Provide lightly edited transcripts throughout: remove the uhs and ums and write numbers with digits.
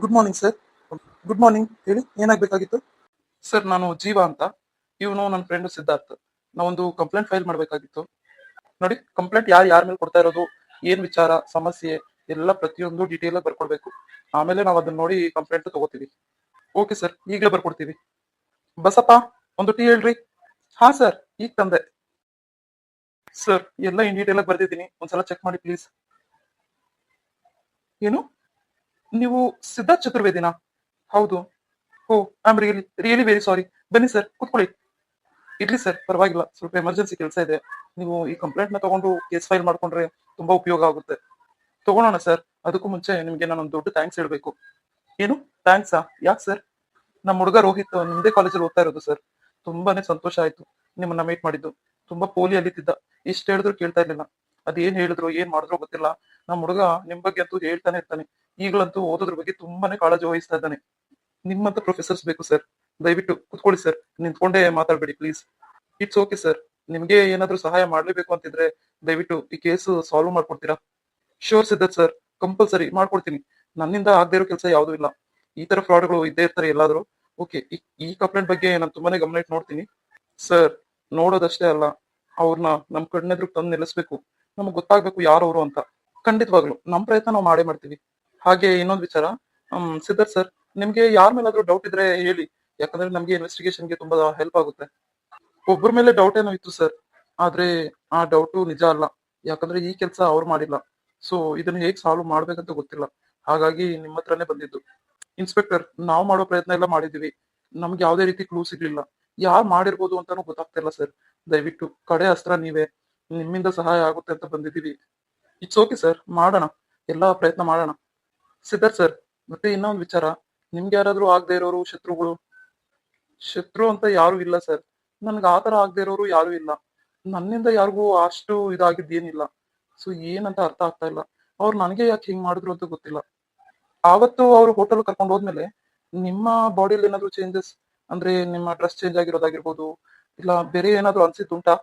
Good morning sir. Good morning. ಹೇಳಿ, ಏನಾಗಬೇಕಾಗಿತ್ತು? Sir, ನಾನು ಜೀವ ಅಂತ. ಇವನು ನನ್ನ ಫ್ರೆಂಡ್ ಸಿದ್ಧಾರ್ಥ್. ನಾವೊಂದು ಕಂಪ್ಲೇಂಟ್ ಫೈಲ್ ಮಾಡಬೇಕಾಗಿತ್ತು. ನೋಡಿ, ಕಂಪ್ಲೇಂಟ್ ಯಾರ ಮೇಲೆ ಕೊಡ್ತಾ ಇರೋದು, ಏನ್ ವಿಚಾರ, ಸಮಸ್ಯೆ ಎಲ್ಲ ಪ್ರತಿಯೊಂದು ಡೀಟೇಲ್ ಆಗಿ ಬರ್ಕೊಡ್ಬೇಕು. ಆಮೇಲೆ ನಾವು ಅದನ್ನ ನೋಡಿ ಕಂಪ್ಲೇಂಟ್ ತಗೋತೀವಿ. ಓಕೆ ಸರ್, ಈಗಲೇ ಬರ್ಕೊಡ್ತೀವಿ. ಬಸಪ್ಪ, ಒಂದು ಟೀ ಹೇಳ್ರಿ. ಹಾ ಸರ್, ಈಗ ತಂದೆ. ಸರ್, ಎಲ್ಲ ಇನ್ ಡೀಟೇಲ್ ಆಗಿ ಬರ್ದಿದ್ದೀನಿ, ಒಂದ್ಸಲ ಚೆಕ್ ಮಾಡಿ ಪ್ಲೀಸ್. ಏನು, ನೀವು ಸಿದ್ಧಾರ್ಥ್ ಚತುರ್ವೇದಿನಾ? ಹೌದು. Oh, I am really very sorry. ಬನ್ನಿ ಸರ್, ಕೂತ್ಕೊಳ್ಳಿ. ಇರ್ಲಿ ಸರ್, ಪರವಾಗಿಲ್ಲ, ಸ್ವಲ್ಪ ಎಮರ್ಜೆನ್ಸಿ ಕೆಲಸ ಇದೆ. ನೀವು ಈ ಕಂಪ್ಲೇಂಟ್ ನ ತಗೊಂಡು ಕೇಸ್ ಫೈಲ್ ಮಾಡ್ಕೊಂಡ್ರೆ ತುಂಬಾ ಉಪಯೋಗ ಆಗುತ್ತೆ. ತಗೊಳ್ಳೋಣ ಸರ್. ಅದಕ್ಕೂ ಮುಂಚೆ ನಿಮ್ಗೆ ನಾನೊಂದು ದೊಡ್ಡ ಥ್ಯಾಂಕ್ಸ್ ಹೇಳ್ಬೇಕು. ಏನು ಥ್ಯಾಂಕ್ಸಾ? ಯಾಕೆ ಸರ್? ನಮ್ಮ ಹುಡುಗ ರೋಹಿತ್ ನಿಮ್ದೇ ಕಾಲೇಜಲ್ಲಿ ಓದ್ತಾ ಇರೋದು ಸರ್. ತುಂಬಾನೇ ಸಂತೋಷ ಆಯ್ತು ನಿಮ್ಮನ್ನ ಮೀಟ್ ಮಾಡಿದ್ದು. ತುಂಬಾ ಪೋಲಿ ಅಲ್ಲಿದ್ದ, ಇಷ್ಟ ಹೇಳಿದ್ರು ಕೇಳ್ತಾ ಇರ್ಲಿಲ್ಲ. ಅದೇನ್ ಹೇಳಿದ್ರು ಏನ್ ಮಾಡಿದ್ರು ಗೊತ್ತಿಲ್ಲ. ನಮ್ಮ ಹುಡುಗ ನಿಮ್ ಬಗ್ಗೆ ಅಂತೂ ಹೇಳ್ತಾನೆ ಇರ್ತಾನೆ. ಈಗಲಂತೂ ಓದೋದ್ರ ಬಗ್ಗೆ ತುಂಬಾನೇ ಕಾಳಜಿ ವಹಿಸ್ತಾ ಇದ್ದಾನೆ. ನಿಮ್ಮಂತ ಪ್ರೊಫೆಸರ್ಸ್ ಬೇಕು ಸರ್. ದಯವಿಟ್ಟು ಕುತ್ಕೊಳ್ಳಿ ಸರ್, ನಿಂತ್ಕೊಂಡೇ ಮಾತಾಡ್ಬೇಡಿ ಪ್ಲೀಸ್. It's okay sir. ನಿಮ್ಗೆ ಏನಾದ್ರೂ ಸಹಾಯ ಮಾಡ್ಲೇಬೇಕು ಅಂತಿದ್ರೆ ದಯವಿಟ್ಟು ಈ ಕೇಸ್ ಸಾಲ್ವ್ ಮಾಡ್ಕೊಡ್ತೀರಾ? ಶೋರ್ ಸಿದ್ಧಾರ್ಥ್ ಸರ್, ಕಂಪಲ್ಸರಿ ಮಾಡ್ಕೊಡ್ತೀನಿ. ನನ್ನಿಂದ ಆಗದೆ ಇರೋ ಕೆಲಸ ಯಾವುದೂ ಇಲ್ಲ. ಈ ತರ ಫ್ರಾಡ್ಗಳು ಇದ್ದೇ ಇರ್ತಾರೆ ಎಲ್ಲಾದ್ರೂ. ಓಕೆ, ಈ ಕಂಪ್ಲೇಂಟ್ ಬಗ್ಗೆ ನಾನು ತುಂಬಾನೇ ಗಮನ ಇಟ್ಟು ನೋಡ್ತೀನಿ. ಸರ್, ನೋಡೋದಷ್ಟೇ ಅಲ್ಲ, ಅವ್ರನ್ನ ನಮ್ ಕಣ್ಣೆದ್ರು ತಂದು ನಿಲ್ಲಿಸ್ಬೇಕು. ನಮಗ್ ಗೊತ್ತಾಗ್ಬೇಕು ಯಾರು ಅವರು ಅಂತ. ಖಂಡಿತವಾಗ್ಲು ನಮ್ ಪ್ರಯತ್ನ ನಾವು ಮಾಡೇ ಮಾಡ್ತೀವಿ. ಹಾಗೆ ಇನ್ನೊಂದು ವಿಚಾರ, ಸಿದ್ಧಾರ್ಥ್ ಸರ್, ನಿಮ್ಗೆ ಯಾರ ಮೇಲಾದ್ರೂ ಡೌಟ್ ಇದ್ರೆ ಹೇಳಿ. ಯಾಕಂದ್ರೆ ನಮ್ಗೆ ಇನ್ವೆಸ್ಟಿಗೇಷನ್ಗೆ ತುಂಬಾ ಹೆಲ್ಪ್ ಆಗುತ್ತೆ. ಒಬ್ಬರ ಮೇಲೆ ಡೌಟ್ ಏನೋ ಇತ್ತು ಸರ್, ಆದ್ರೆ ಆ ಡೌಟು ನಿಜ ಅಲ್ಲ. ಯಾಕಂದ್ರೆ ಈ ಕೆಲಸ ಅವ್ರು ಮಾಡಿಲ್ಲ. ಸೊ ಇದನ್ನ ಹೇಗ್ ಸಾಲ್ವ್ ಮಾಡ್ಬೇಕಂತ ಗೊತ್ತಿಲ್ಲ. ಹಾಗಾಗಿ ನಿಮ್ಮ ಹತ್ರನೇ ಬಂದಿದ್ದು. ಇನ್ಸ್ಪೆಕ್ಟರ್, ನಾವು ಮಾಡೋ ಪ್ರಯತ್ನ ಎಲ್ಲ ಮಾಡಿದೀವಿ. ನಮ್ಗೆ ಯಾವ್ದೇ ರೀತಿ ಕ್ಲೂ ಸಿಗ್ಲಿಲ್ಲ. ಯಾರು ಮಾಡಿರ್ಬೋದು ಅಂತಾನು ಗೊತ್ತಾಗ್ತಿಲ್ಲ ಸರ್. ದಯವಿಟ್ಟು ಕಡೆ ಅಸ್ತ್ರ ನೀವೇ. ನಿಮ್ಮಿಂದ ಸಹಾಯ ಆಗುತ್ತೆ ಅಂತ ಬಂದಿದೀವಿ. ಇಟ್ಸ್ ಓಕೆ ಸರ್, ಮಾಡೋಣ. ಎಲ್ಲಾ ಪ್ರಯತ್ನ ಮಾಡೋಣ. ಸಿದ್ಧಾರ್ಥ್ ಸರ್, ಮತ್ತೆ ಇನ್ನೊಂದು ವಿಚಾರ, ನಿಮ್ಗೆ ಯಾರಾದ್ರೂ ಆಗದೆ ಇರೋರು ಶತ್ರುಗಳು? ಶತ್ರು ಅಂತ ಯಾರು ಇಲ್ಲ ಸರ್. ನನ್ಗೆ ಆತರ ಆಗದೆ ಇರೋರು ಯಾರು ಇಲ್ಲ. ನನ್ನಿಂದ ಯಾರಿಗೂ ಅಷ್ಟು ಇದಾಗಿದ್ದೇನಿಲ್ಲ. ಸೊ ಏನಂತ ಅರ್ಥ ಆಗ್ತಾ ಇಲ್ಲ. ಅವ್ರು ನನಗೆ ಯಾಕೆ ಹಿಂಗ್ ಮಾಡಿದ್ರು ಅಂತ ಗೊತ್ತಿಲ್ಲ. ಆವತ್ತು ಅವ್ರು ಹೋಟೆಲ್ ಕರ್ಕೊಂಡು ಹೋದ್ಮೇಲೆ ನಿಮ್ಮ ಬಾಡಿಯಲ್ಲಿ ಏನಾದ್ರು ಚೇಂಜಸ್, ಅಂದ್ರೆ ನಿಮ್ಮ ಡ್ರೆಸ್ ಚೇಂಜ್ ಆಗಿರೋದಾಗಿರ್ಬೋದು, ಇಲ್ಲ ಬೇರೆ ಏನಾದ್ರು ಅನ್ಸಿದ್ದುಂಟಾ?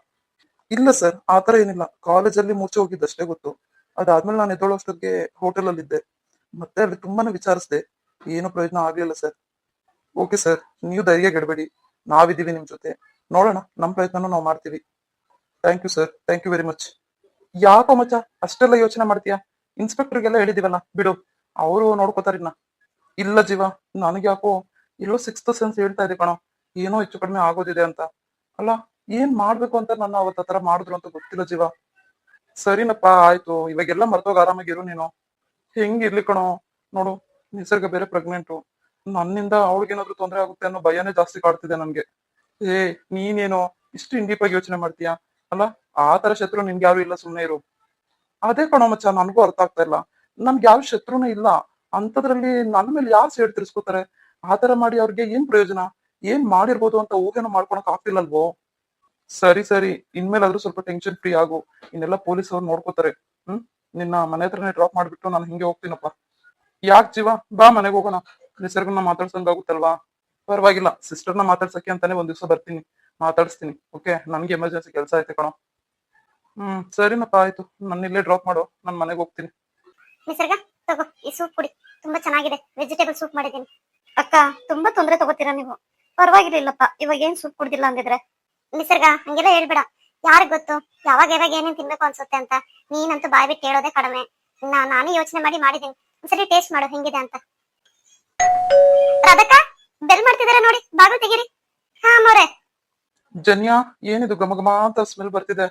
ಇಲ್ಲ ಸರ್, ಆತರ ಏನಿಲ್ಲ. ಕಾಲೇಜಲ್ಲಿ ಮೂಚೆ ಹೋಗಿದ್ದಷ್ಟೇ ಗೊತ್ತು. ಅದಾದ್ಮೇಲೆ ನಾನು ಎದ್ದೋಳೋಷ್ಟೊತ್ತಿಗೆ ಹೋಟೆಲ್ ಅಲ್ಲಿ ಇದ್ದೆ. ಮತ್ತೆ ಅಲ್ಲಿ ತುಂಬಾನೇ ವಿಚಾರಿಸಿದೆ, ಏನು ಪ್ರಯೋಜನ ಆಗ್ಲಿಲ್ಲ ಸರ್. ಓಕೆ ಸರ್, ನೀವು ಧೈರ್ಯ ಗೆಡಬೇಡಿ. ನಾವಿದ್ದೀವಿ ನಿಮ್ ಜೊತೆ. ನೋಡೋಣ, ನಮ್ ಪ್ರಯತ್ನನೂ ನಾವು ಮಾಡ್ತೀವಿ. Thank you sir, thank you very much. ಯಾಕೋ ಮಚ್ಚ ಅಷ್ಟೆಲ್ಲ ಯೋಚನೆ ಮಾಡ್ತೀಯಾ? ಇನ್ಸ್ಪೆಕ್ಟರ್ಗೆಲ್ಲ ಹೇಳಿದಿವಲ್ಲ, ಬಿಡು, ಅವರು ನೋಡ್ಕೋತಾರಿನ್ನ. ಇಲ್ಲ ಜೀವ, ನನಗೆ ಯಾಕೋ ಎಲ್ಲೋ ಸಿಕ್ಸ್ತ್ ಸೆನ್ಸ್ ಹೇಳ್ತಾ ಇದೆ ಕಣೋ, ಏನೋ ಹೆಚ್ಚು ಕಡಿಮೆ ಆಗೋದಿದೆ ಅಂತ. ಅಲ್ಲ, ಏನ್ ಮಾಡ್ಬೇಕು ಅಂತ ನನ್ನ ಅವತ್ತ ತರ ಮಾಡಿದ್ರು ಅಂತ ಗೊತ್ತಿಲ್ಲ ಜೀವ. ಸರಿನಪ್ಪ, ಆಯ್ತು, ಇವಾಗೆಲ್ಲ ಮರ್ತೋಗ ಆರಾಮಾಗಿರು ನೀನು. ಹೆಂಗಿರ್ಲಿ ಕಣೋ, ನೋಡು, ನಿಸರ್ಗ ಬೇರೆ ಪ್ರೆಗ್ನೆಂಟು. ನನ್ನಿಂದ ಅವಳಿಗೇನಾದ್ರೂ ತೊಂದರೆ ಆಗುತ್ತೆ ಅನ್ನೋ ಭಯನೇ ಜಾಸ್ತಿ ಕಾಡ್ತಿದೆ ನನ್ಗೆ. ಏ, ನೀನೇನೋ ಇಷ್ಟು ಇಂಡೀಪ್ ಆಗಿ ಯೋಚನೆ ಮಾಡ್ತೀಯಾ? ಅಲ್ಲ, ಆ ತರ ಶತ್ರು ನಿನ್ಗೆ ಯಾರು ಇಲ್ಲ, ಸುಮ್ನೆ ಇರು. ಅದೇ ಕಣೋ ಮಚ್ಚ, ನನ್ಗೂ ಅರ್ಥ ಆಗ್ತಾ ಇಲ್ಲ. ನನ್ಗೆ ಯಾವ ಶತ್ರುನೂ ಇಲ್ಲ. ಅಂತದ್ರಲ್ಲಿ ನನ್ನ ಮೇಲೆ ಯಾರು ಸೇಡ್ ತಿರ್ಸ್ಕೊತಾರೆ? ಆತರ ಮಾಡಿ ಅವ್ರಿಗೆ ಏನ್ ಪ್ರಯೋಜನ? ಏನ್ ಮಾಡಿರ್ಬೋದು ಅಂತ ಊಹೆನೂ ಮಾಡ್ಕೊಳಕ್ ಆಗ್ತಿಲ್ಲಲ್ವೋ? ಸರಿ ಸರಿ, ಇನ್ಮೇಲಾದ್ರೂ ಸ್ವಲ್ಪ ಟೆನ್ಷನ್ ಫ್ರೀ ಆಗು. ಇನ್ನೆಲ್ಲ ಪೊಲೀಸ್ ಅವ್ರು ನೋಡ್ಕೋತಾರೆ. ನಿನ್ನ ಮನೆ ಹತ್ರನೇ ಡ್ರಾಪ್ ಮಾಡ್ಬಿಟ್ಟು ನಾನು ಹಿಂಗೆ ಹೋಗ್ತೀನಪ್ಪ. ಯಾಕ್ ಜೀವ, ಬಾ ಮನೆಗೆ ಹೋಗೋಣ. ನಿಸರ್ಗನ ಮಾತಾಡ್ಸಂಗಾಗುತ್ತಲ್ವಾ? ಪರವಾಗಿಲ್ಲ, ಸಿಸ್ಟರ್ನ ಮಾತಾಡ್ಸಕ್ಕೆ ಅಂತಾನೆ ಒಂದ್ ದಿವಸ ಬರ್ತೀನಿ, ಮಾತಾಡಿಸ್ತೀನಿ. ಓಕೆ, ನನ್ಗೆ ಎಮರ್ಜೆನ್ಸಿ ಕೆಲಸ ಐತೆ ಕಣೋ. ಸರಿನಪ್ಪ, ಆಯ್ತು. ನನ್ನ ಇಲ್ಲೇ ಡ್ರಾಪ್ ಮಾಡು, ನಾನು ಮನೆಗೆ ಹೋಗ್ತೀನಿ. ನಿಸರ್ಗ, ತಗೋ ಈ ಸೂಪ್ ಕುಡಿ. ತುಂಬಾ ಚೆನ್ನಾಗಿದೆ, ವೆಜಿಟೇಬಲ್ ಸೂಪ್ ಮಾಡಿದ್ದೀನಿ. ಅಕ್ಕ, ತುಂಬಾ ತೊಂದರೆ ತಗೋತೀರಾ ನೀವು. ಪರವಾಗಿರ್ಲಿಲ್ಲಪ್ಪ, ಇವಾಗ ಏನ್ ಸೂಪ್ ಕುಡ್ದಿಲ್ಲ ಅಂದಿದ್ರೆ. ನಿಸರ್ಗ, ಹಂಗೆಲ್ಲ ಹೇಳ್ಬೇಡ. ಯಾರಿಗ್ ಗೊತ್ತು ಯಾವಾಗ ಏನೇನ್ ತಿನ್ಬೇಕು ಅನ್ಸುತ್ತೆ ಅಂತ. ನೀನಂತೂ ಬಾಯ್ ಬಿಟ್ಟು ಹೇಳೋದೇ ಕಡಿಮೆ. ನಾನೇ ಯೋಚನೆ ಮಾಡಿ ಮಾಡಿದೀನಿ. ಒಂದ್ಸರಿ ಟೇಸ್ಟ್ ಮಾಡು ಹೆಂಗಿದೆ ಅಂತ. ರಾಧಕ್ಕ, ಬೆಲ್ ಮಾಡ್ತಿದಾರೆ ನೋಡಿ, ಬಾಗಿಲು ತೆಗೀರಿ. ಹಾ ಮೋರೆ. ಜನ್ಯಾ, ಏನಿದು ಘಮ ಘಮ ಅಂತ ಸ್ಮೆಲ್ ಬರ್ತಿದೆ?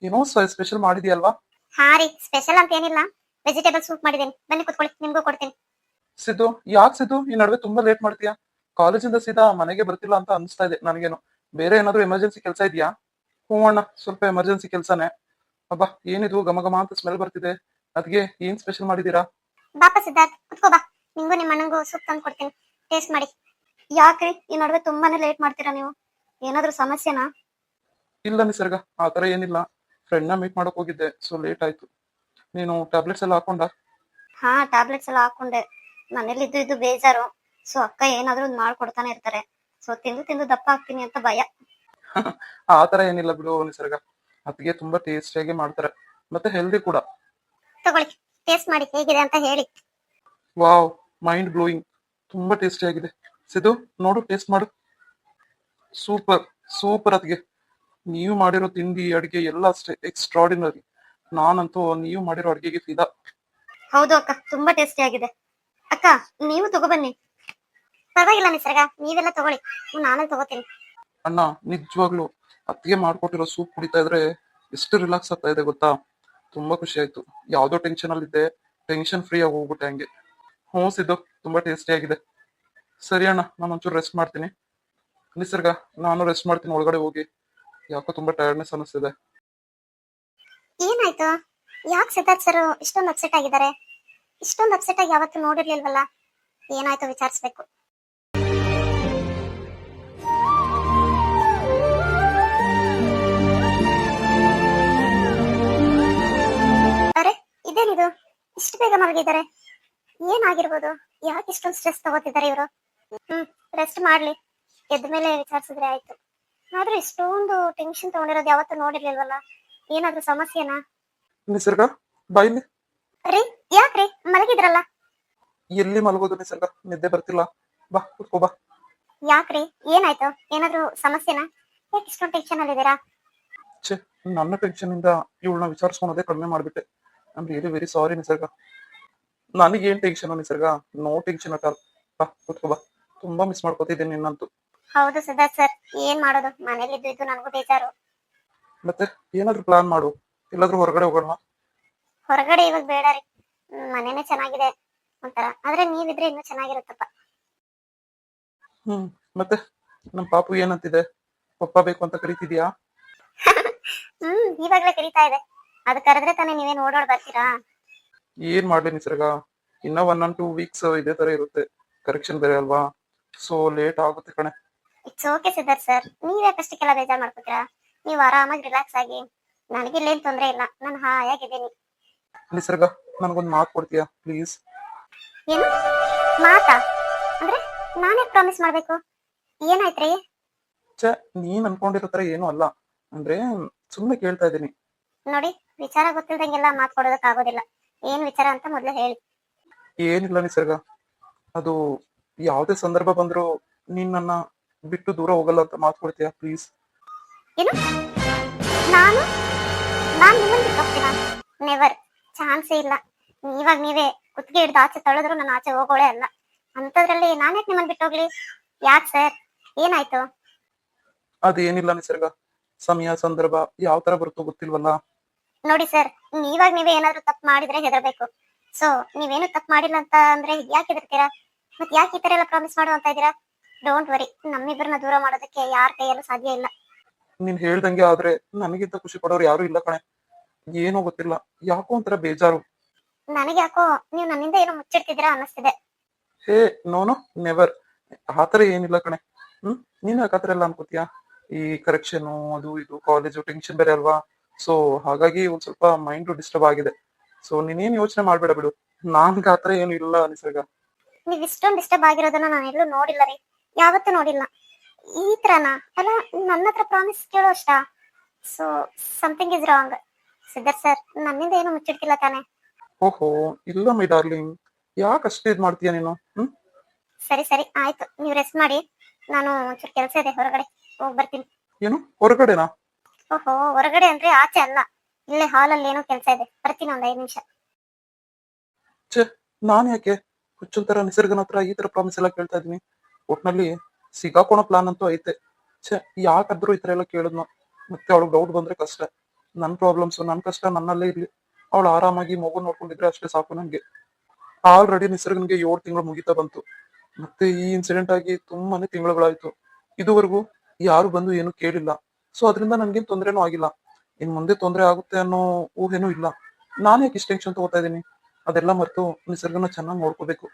ಏನೋ ಸ್ಪೆಷಲ್ ಮಾಡಿದ್ಯಲ್ವಾ? ಹಾ ರೀ, ಸ್ಪೆಷಲ್ ಅಂತ ಏನಿಲ್ಲ, ವೆಜಿಟೇಬಲ್ ಸೂಪ್ ಮಾಡಿದ್ದೀನಿ. ಬನ್ನಿ ಕುತ್ಕೊಳ್ಳಿ, ನಿಮ್ಗೂ ಕೊಡ್ತೀನಿ. ಸಿದ್ದು, ಯಾಕೆ ಸಿದ್ದು ಈ ನಡುವೆ ತುಂಬಾ ಲೇಟ್ ಮಾಡ್ತೀಯಾ? ಕಾಲೇಜಿಂದ ಸೀದಾ ಮನೆಗೆ ಬರ್ತಿಲ್ಲ ಅಂತ ಅನಿಸ್ತಾ ಇದೆ ನನಗೇನು. ಬೇರೆ ಏನಾದ್ರು ಎಮರ್ಜೆನ್ಸಿ ಕೆಲಸ ಇದೆಯಾ? ಹ್ಞೂ ಅಣ್ಣ, ಸ್ವಲ್ಪ ಎಮರ್ಜೆನ್ಸಿ ಕೆಲಸನೇ. ಅಬ್ಬಾ, ಏನಿದು ಘಮ ಘಮ ಅಂತ ಸ್ಮೆಲ್ ಬರ್ತಿದೆ? ಅದ್ಗೆ ಏನ್ ಸ್ಪೆಷಲ್ ಮಾಡಿದೀರಾ? ಬಾಪ ಸಿದ್ಧಾರ್ಥ್, ಕುತ್ಕೋ ಬಾ. ನಿಂಗೂ ನಿಮ್ಮ ಅಣ್ಣಂಗೂ ಸೂಪ್ ತಂದು ಕೊಡ್ತೀನಿ, ಟೇಸ್ಟ್ ಮಾಡಿ. ಯಾಕ್ರಿ ಈ ನಡುವೆ ತುಂಬಾನೇ ಲೇಟ್ ಮಾಡ್ತೀರಾ ನೀವು? ಏನಾದ್ರೂ ಸಮಸ್ಯೆನಾ? ಇಲ್ಲ ನಿಸರ್ಗ, ಆತರ ಏನಿಲ್ಲ. ಫ್ರೆಂಡ್ನ ಮೀಟ್ ಮಾಡಕ್ ಹೋಗಿದ್ದೆ, ಸೊ ಲೇಟ್ ಆಯ್ತು. ನೀನು ಟ್ಯಾಬ್ಲೆಟ್ಸ್ ಎಲ್ಲ ಹಾಕೊಂಡ? ಹಾ, ಟ್ಯಾಬ್ಲೆಟ್ಸ್ ಎಲ್ಲ ಹಾಕೊಂಡೆ. ಮನೇಲಿ ಇದ್ದು ಬೇಜಾರು. ಸೊ ಅಕ್ಕ ಏನಾದ್ರೂ ಒಂದ್ ಮಾಡ್ಕೊಡ್ತಾನೆ ಇರ್ತಾರೆ. ಸೊ ತಿಂದು ತಿಂದು ದಪ್ಪ ಆಗ್ತೀನಿ ಅಂತ ಭಯ. ಆತರ ಏನಿಲ್ಲ ಬಿಡು ನಿಸರ್ಗ. ಅದ್ಗೆ ತುಂಬಾ ಟೇಸ್ಟಿಯಾಗಿ ಮಾಡ್ತಾರೆ, ಮತ್ತೆ ಹೆಲ್ದಿ ಕೂಡ. ತಗೊಳ್ಳಿ, ಟೇಸ್ಟ್ ಮಾಡಿ ಹೇಗಿದೆ ಅಂತ ಹೇಳಿ. Wow, mind blowing. ತುಂಬಾ ಟೇಸ್ಟಿ ಆಗಿದೆ. ಸಿದ್ದು, ನೋಡು, ಟೇಸ್ಟ್ ಮಾಡು. ಸೂಪರ್, ಸೂಪರ್ ಅತ್ಗೆ. ನೀವು ಮಾಡಿರೋ ತಿಂಡಿ ಅಡಿಗೆ ಎಲ್ಲ ಅಷ್ಟೇ ಎಕ್ಸ್ಟ್ರಾಡಿನರಿ. ನಾನಂತೂ ನೀವು ಮಾಡಿರೋ ಅಡಿಗೆಗೆ ಫಿದಾ. ಹೌದು ಅಕ್ಕ, ತುಂಬಾ ಟೇಸ್ಟಿ ಆಗಿದೆ. ಅಕ್ಕ, ನೀವು ತಗೊಬನ್ನಿ. ಪರವಾಗಿಲ್ಲ ನಿಸರ್ಗ, ನೀವೆಲ್ಲ ತಗೊಳ್ಳಿ, ನಾನು ತಗೋತೀನಿ. ಅಣ್ಣ, ನಿಜವಾಗ್ಲು ಅತ್ತಿಗೆ ಮಾಡ್ಕೊಟ್ಟಿರೋ ಸೂಪ್ ಕುಡಿತಾ ಇದ್ರೆ ಎಷ್ಟು ರಿಲ್ಯಾಕ್ಸ್ ಆಗ್ತಾ ಇದೆ ಗೊತ್ತಾ. ತುಂಬಾ ಖುಷಿ ಆಯ್ತು. ಯಾವ್ದೋ ಟೆನ್ಷನ್ ಅಲ್ಲಿದ್ದೆ, ಟೆನ್ಷನ್ ಫ್ರೀ ಆಗಿ ಹೋಗ್ಬಿಟ್ಟೆ ಹಂಗೆ. ಹ್ಞೂ ಸಿದ್ದು, ತುಂಬಾ ಟೇಸ್ಟಿ ಆಗಿದೆ. ಸರಿ ಅಣ್ಣ, ನಾನು ಒಂಚೂರು ರೆಸ್ಟ್ ಮಾಡ್ತೀನಿ. ನಿಸರ್ಗ, ನಾನು ರೆಸ್ಟ್ ಮಾಡ್ತೀನಿ ಒಳಗಡೆ ಹೋಗಿ. ಯಾಕೋ ತುಂಬಾ ಟೈರ್ಡ್ನೆಸ್ ಅನಿಸ್ತಿದೆ. ಏನಾಯ್ತು? ಯಾಕೆ ಸಿದ್ಧಾರ್ಥ್ ಸರ್ ಇಷ್ಟೊಂದು ಅಪ್ಸೆಟ್ ಆಗಿದ್ದಾರೆ? ಇಷ್ಟೊಂದು ಅಪ್ಸೆಟ್ ಆಗಿ ಯಾವತ್ತೂ ನೋಡಿರ್ಲಿಲ್ವಲ್ಲ. ಏನಾಯ್ತು ವಿಚಾರಿಸ್ಬೇಕು. ಅರೆ, ಇದೇನಿದು? ಇಷ್ಟು ಬೇಗ ಮಲಗಿದ್ದಾರೆ. ಏನಾಗಿರ್ಬೋದು? ಯಾಕೆ ಇಷ್ಟೊಂದು ಸ್ಟ್ರೆಸ್ ತಗೋತಿದ್ದಾರೆ ಇವರು? ರೆಸ್ಟ್ ಮಾಡ್ಲಿ, ಎದ್ದ ಮೇಲೆ ವಿಚಾರಿಸಿದ್ರೆ ಆಯ್ತು. ಆದ್ರೆ ಇಷ್ಟೊಂದು ಟೆನ್ಷನ್ ತಗೊಂಡಿರೋದು ಯಾವತ್ತೂ ನೋಡಿರ್ಲಿಲ್ವಲ್ಲ. ಏನಾದ್ರೂ ಸಮಸ್ಯೆನಾ? ನಿಸರ್ಗ, ಬಾಯಿಲಿ. ರೀ, ಯಾಕ್ರಿ ಮಲಗಿದ್ರಲ್ಲ? ಎಲ್ಲಿ ಮಲಗೋದು ನಿಸರ್ಗ, ನಿದ್ದೆ ಬರ್ತಿಲ್ಲ. ಬಾ, ಕೂತ್ಕೋ ಬಾ. ಯಾಕ್ರಿ, ಏನಾಯ್ತು? ಏನಾದ್ರೂ ಸಮಸ್ಯೆನಾ? ಯಾಕೆ ಇಷ್ಟೊಂದು ಟೆನ್ಷನ್ ಅಲ್ಲಿದ್ದೀರಾ? ಛೇ, ನನ್ನ ಟೆನ್ಷನ್ ಇಂದ ಇವಳನ್ನ ವಿಚಾರಿಸ್ಕೊಳೋದೇ ಕಡಿಮೆ ಮಾಡ್ಬಿಟ್ಟೆ. I am really very sorry Nisarga. ನನಗೇನ್ tension Nisarga? No tension at all. ಬಾ, ಕೂತ್ಕೋ ಬಾ. ತುಂಬಾ ಮಿಸ್ ಮಾಡ್ಕೋತಿದ್ದೀನಿ ನಿನ್ನಂತೂ. ಹೌದು ಸಿದ್ಧಾರ್ಥ್ ಸರ್, ಏನ್ ಮಾಡೋದು, ಮನೇಲಿ ಇದ್ದು ನನಗೂ ಬೇಜಾರು. ಮತ್ತೆ ಏನಾದ್ರು ಪ್ಲಾನ್ ಮಾಡು, ಎಲ್ಲಾದ್ರೂ ಹೊರಗಡೆ ಹೋಗೋಣ. ಹೊರಗಡೆ ಇವಾಗ ಬೇಡ ರೀ, ಮನೇನೆ ಚೆನ್ನಾಗಿದೆ ಒಂಥರ. ಆದ್ರೆ ನೀವಿದ್ರೆ ಇನ್ನೂ ಚೆನ್ನಾಗಿರುತ್ತಪ್ಪ. ಮತ್ತೆ ನಮ್ ಪಾಪು ಏನಂತಿದೆ? ಪಪ್ಪ ಬೇಕು ಅಂತ ಕರಿತಿದ್ಯಾ? ಇವಾಗ್ಲೇ ಕರೀತಾ ಇದೆ. ಅದು ಕರೆದ್ರೆ ತಾನೇ ನೀವೇನ್ ಓಡೋಡ್ ಬರ್ತೀರಾ? ಏನ್ ಮಾಡ್ಲಿ ನಿಸರ್ಗ, ಇನ್ನ 1 or 2 weeks ಇದೇ ತರ ಇರುತ್ತೆ. ಕರೆಕ್ಷನ್ ಬೇರೆ ಅಲ್ವಾ, ಸೊ ಲೇಟ್ ಆಗುತ್ತೆ ಕಣೆ. ಇಟ್ಸ್ ಓಕೆ ಸಿದ್ಧಾರ್ಥ್ ಸರ್, ನೀವ್ಯಾಕಷ್ಟಕ್ಕೆಲ್ಲ ಬೇಜಾರ್ ಮಾಡ್ಕೋತೀರಾ? ನೀವು ಆರಾಮಾಗಿ ರಿಲ್ಯಾಕ್ಸ್ ಆಗಿ. ನನಗಿಲ್ಲೇನ್ ತೊಂದ್ರೆ ಇಲ್ಲ, ನಾನು ಹಾಯಾಗಿದ್ದೀನಿ. ನಿಸರ್ಗ, ನನಗೊಂದು ಮಾತು ಕೊಡ್ತೀಯಾ ಪ್ಲೀಸ್? ಏನು ಮಾತಾ? ಅಂದ್ರೆ ನಾನೇ ಪ್ರಾಮಿಸ್ ಮಾಡ್ಬೇಕು? ಏನಾಯ್ತ್ರಿ? ಛೇ, ನೀನ್ ಅನ್ಕೊಂಡಿರೋ ತರ ಏನು ಅಲ್ಲ. ಅಂದ್ರೆ ಸುಮ್ನೆ ಕೇಳ್ತಾ ಇದ್ದೀನಿ. ನೋಡಿ, ವಿಚಾರ ಗೊತ್ತಿಲ್ದಂಗೆಲ್ಲ ಮಾತ್ ಕೊಡೋದಕ್ ಆಗೋದಿಲ್ಲ. ಏನ್ ವಿಚಾರ ಅಂತ ಮೊದ್ಲು ಹೇಳಿ. ಏನಿಲ್ಲ ನಿಸರ್ಗ, ಅದು ಯಾವ್ದೇ ಸಂದರ್ಭ ಬಂದ್ರು ನೀನ್ ನನ್ನ ಬಿಟ್ಟು ದೂರ ಹೋಗಲ್ಲ ಅಂತ ಮಾತು ಕೊಡ್ತೀಯಾ ಪ್ಲೀಸ್? ಏನು? ನಾನು ನಾನ್ ನಿಮ್ಮನ್ನ ಬಿಟ್ಟು ಹೋಗ್ತೀನಾ? ನೆವರ್, ಚಾನ್ಸೇ ಇಲ್ಲ. ಇವಾಗ ನೀವೇ ಕುತ್ತಿಗೆ ಹಿಡ್ದು ಆಚೆ ತಳೆದ್ರು ನಾನು ಆಚೆ ಹೋಗೋಳೆ ಅಲ್ಲ. ಅಂತದ್ರಲ್ಲಿ ನಾನ್ಯಾಕೆ ನಿಮ್ಮನ್ನ ಬಿಟ್ಟು ಹೋಗ್ಲಿ? ಯಾಕೆ ಸರ್, ಏನಾಯ್ತು? ಅದೇನಿಲ್ಲ ನಿಸರ್ಗ, ಸಮಯ ಸಂದರ್ಭ ಯಾವ ತರ ಬರುತ್ತೋ ಗೊತ್ತಿಲ್ವಲ್ಲ. ನೋಡಿ ಸರ್, ನೀವೇ ಏನಾದ್ರು ತಪ್ಪು ಮಾಡಿದ್ರೆ ಹೆದರ್ಬೇಕು. ಸೊ ನೀವೇನು ತಪ್ಪು ಮಾಡಿಲ್ಲ ಅಂತ ಅಂದ್ರೆ ಯಾಕೆ ಹೆದರ್ತೀರಾ? ಮತ್ತೆ ಯಾಕೆ ಈ ತರ ಎಲ್ಲ ಪ್ರಾಮಿಸ್ ಮಾಡು ಅಂತ ಇದೀರಾ? ಡೋಂಟ್ ವರಿ, ನಮ್ಮಿಬ್ಬರನ್ನ ದೂರ ಮಾಡೋದಕ್ಕೆ ಯಾರ ಕೈಯಲ್ಲೂ ಸಾಧ್ಯ ಇಲ್ಲ. ನೀನ್ ಹೇಳ್ದಂಗೆ ಆದ್ರೆ ನನಗಿಂತ ಖುಷಿ ಪಡೋರು ಯಾರು ಇಲ್ಲ ಕಣೆ. ಏನೋ ಗೊತ್ತಿಲ್ಲ, ಯಾಕೋ ಒಂಥರ ಬೇಜಾರು. ನನಗೆ ಯಾಕೋ ನೀವು ನನ್ನಿಂದ ಏನೋ ಮುಚ್ಚಿಡ್ತಿದ್ದೀರಾ ಅನ್ನಿಸ್ತಿದೆ. ಹೇ, ನೋನೋ, ನೆವರ್. ಆತರ ಏನಿಲ್ಲ ಕಣೆ. ನೀನ್ ಯಾಕೆ ಆತರ ಎಲ್ಲ ಅನ್ಕೋತೀಯಾ? ಈ ಕರೆಕ್ಷನ್ ಅದು ಇದು ಕಾಲೇಜು ಟೆನ್ಷನ್ ಬೇರೆ ಅಲ್ವಾ, ಸೊ ಹಾಗಾಗಿ ಒಂದ್ ಸ್ವಲ್ಪ ಮೈಂಡ್ ಡಿಸ್ಟರ್ಬ್ ಆಗಿದೆ. ಸೊ ನೀನೇನ್ ಯೋಚನೆ ಮಾಡ್ಬೇಡ ಬಿಡು, ನನ್ಗೆ ಆತರ ಏನು ಇಲ್ಲ ನಿಸರ್ಗ. ನೀವ್ ಇಷ್ಟೊಂದು ಡಿಸ್ಟರ್ಬ್ ಆಗಿರೋದನ್ನ ನಾನು ಎಲ್ಲೂ ನೋಡಿಲ್ಲ ರೀ, ಯಾವತ್ತೂ ನೋಡಿಲ್ಲ. ಈ ತರನ ಅಲ್ಲ, ನನ್ನ ಹತ್ರ ಪ್ರಾಮಿಸ್ ಕೇಳೋ ಅಷ್ಟ. So something is wrong. Siddharth sir, ನನ್ನಿಂದ ಏನು ಮುಚ್ಚಿಡ್ತಿಲ್ಲ ತಾನೆ? ಓಹೋ, ಇಲ್ಲ ಮೈ ಡಾರ್ಲಿಂಗ್, ಯಾಕೆ ಅಷ್ಟೇ ಇದ್ ಮಾಡ್ತೀಯ ನೀನು? ಸರಿ ಸರಿ ಆಯ್ತು, ನೀವು ರೆಸ್ಟ್ ಮಾಡಿ. ನಾನು ಒಂಚೂರು ಕೆಲಸ ಇದೆ, ಹೊರಗಡೆ ಹೋಗಿ ಬರ್ತೀನಿ. ಏನು ಹೊರಗಡೆನಾ? ಓಹೋ, ಹೊರಗಡೆ ಅಂದ್ರೆ ಆಚೆ ಅಲ್ಲ, ಇಲ್ಲೇ ಹಾಲಲ್ಲಿ ಏನೋ ಕೆಲಸ ಇದೆ, ಬರ್ತೀನಿ ಒಂದ್ 5 ನಿಮಿಷ. ಛೇ, ನಾನ್ ಯಾಕೆ ಹುಚ್ಚುಂತರ ನಿಸರ್ಗನ ಹತ್ರ ಈ ತರ ಪ್ರಾಮಿಸ್ ಎಲ್ಲ ಕೇಳ್ತಾ ಇದೀನಿ? ಒಟ್ನಲ್ಲಿ ಸಿಗಾಕೋಣೋ ಪ್ಲಾನ್ ಅಂತೂ ಐತೆ. ಛೇ, ಯಾಕಾದ್ರೂ ಈ ತರ ಎಲ್ಲ ಕೇಳಿದ್ನು? ಮತ್ತೆ ಅವಳು ಡೌಟ್ ಬಂದ್ರೆ ಕಷ್ಟ. ನನ್ ಪ್ರಾಬ್ಲಮ್ಸ್ ನನ್ ಕಷ್ಟ ನನ್ನಲ್ಲೇ ಇರ್ಲಿ, ಅವಳು ಆರಾಮಾಗಿ ಮಗು ನೋಡ್ಕೊಂಡಿದ್ರೆ ಅಷ್ಟೇ ಸಾಕು ನಂಗೆ. ಆಲ್ರೆಡಿ ನಿಸರ್ಗನ್ಗೆ 7 ತಿಂಗಳು ಮುಗಿತಾ ಬಂತು. ಮತ್ತೆ ಈ ಇನ್ಸಿಡೆಂಟ್ ಆಗಿ ತುಂಬಾನೇ ತಿಂಗಳುಗಳಾಯ್ತು. ಇದುವರೆಗೂ ಯಾರು ಬಂದು ಏನು ಕೇಳಿಲ್ಲ. ಸೊ ಅದರಿಂದ ನನ್ಗೇನ್ ತೊಂದ್ರೆನೂ ಆಗಿಲ್ಲ. ಇನ್ ಮುಂದೆ ತೊಂದ್ರೆ ಆಗುತ್ತೆ ಅನ್ನೋ ಊಹೆನೂ ಇಲ್ಲ. ನಾನ್ ಯಾಕೆ ಇಷ್ಟು ಟೆನ್ಷನ್ ತಗೋತಾ ಇದೀನಿ? ಅದೆಲ್ಲ ಮರೆತು ನಿಸರ್ಗನ ಚೆನ್ನಾಗಿ ನೋಡ್ಕೋಬೇಕು.